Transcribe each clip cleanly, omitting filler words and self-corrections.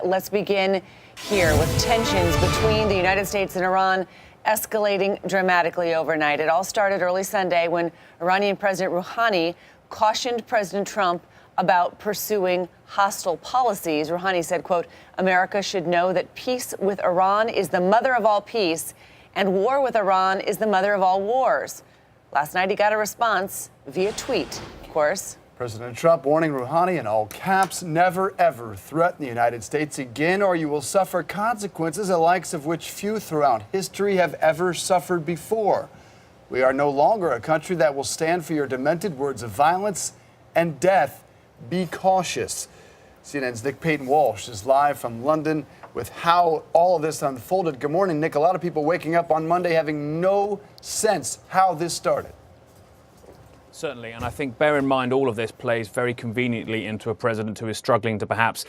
let's begin here with tensions between the United States and Iran escalating dramatically overnight. It all started early Sunday when Iranian President Rouhani cautioned President Trump about pursuing hostile policies. Rouhani said, quote, America should know that peace with Iran is the mother of all peace and war with Iran is the mother of all wars. Last night, he got a response via tweet, of course. President Trump warning Rouhani in all caps, never ever threaten the United States again or you will suffer consequences the likes of which few throughout history have ever suffered before. We are no longer a country that will stand for your demented words of violence and death. Be cautious. CNN's Nick Payton-Walsh is live from London with how all of this unfolded. Good morning, Nick. A lot of people waking up on Monday having no sense how this started. Certainly, and I think bear in mind all of this plays very conveniently into a president who is struggling to perhaps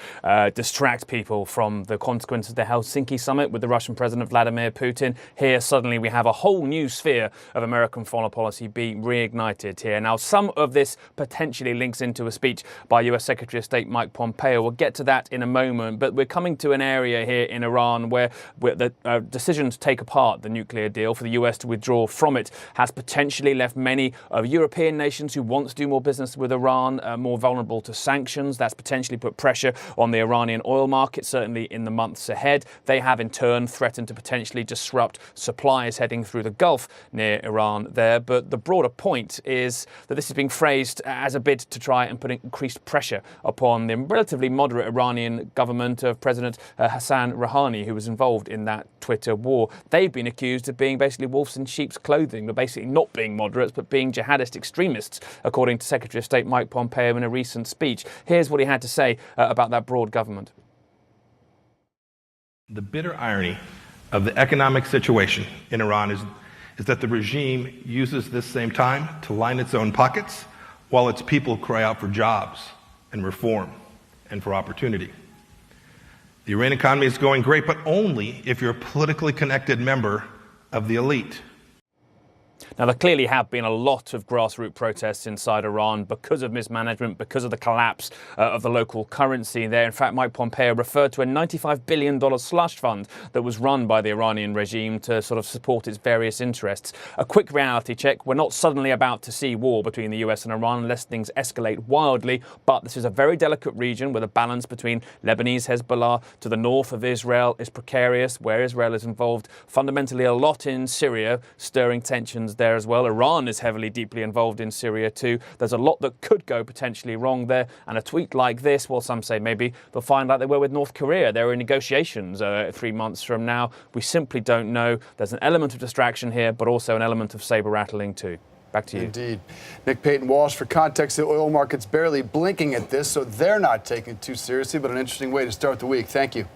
distract people from the consequences of the Helsinki summit with the Russian President Vladimir Putin. Here, suddenly, we have a whole new sphere of American foreign policy being reignited here. Now, some of this potentially links into a speech by US Secretary of State Mike Pompeo. We'll get to that in a moment, but we're coming to an area here in Iran where the decision to take apart the nuclear deal for the US to withdraw from it has potentially left many of European nations who want to do more business with Iran more vulnerable to sanctions. That's potentially put pressure on the Iranian oil market, certainly in the months ahead. They have in turn threatened to potentially disrupt supplies heading through the Gulf near Iran there. But the broader point is that this is being phrased as a bid to try and put increased pressure upon the relatively moderate Iranian government of President Hassan Rouhani, who was involved in that Twitter war. They've been accused of being basically wolves in sheep's clothing, but basically not being moderates, but being jihadist extremists, according to Secretary of State Mike Pompeo in a recent speech. Here's what he had to say about that broad government. The bitter irony of the economic situation in Iran is that the regime uses this same time to line its own pockets while its people cry out for jobs and reform and for opportunity. The Iranian economy is going great, but only if you're a politically connected member of the elite. Now, there clearly have been a lot of grassroots protests inside Iran because of mismanagement, because of the collapse of the local currency there. In fact, Mike Pompeo referred to a $95 billion slush fund that was run by the Iranian regime to sort of support its various interests. A quick reality check. We're not suddenly about to see war between the US and Iran unless things escalate wildly, but this is a very delicate region where the balance between Lebanese Hezbollah to the north of Israel is precarious, where Israel is involved fundamentally a lot in Syria, stirring tensions there as well. Iran is heavily, deeply involved in Syria too. There's a lot that could go potentially wrong there. And a tweet like this, well, some say maybe they'll find like they were with North Korea. There are negotiations 3 months from now. We simply don't know. There's an element of distraction here, but also an element of saber rattling too. Back to you. Indeed. Nick Payton-Walsh, for context, the oil market's barely blinking at this, so they're not taking it too seriously, but an interesting way to start the week. Thank you.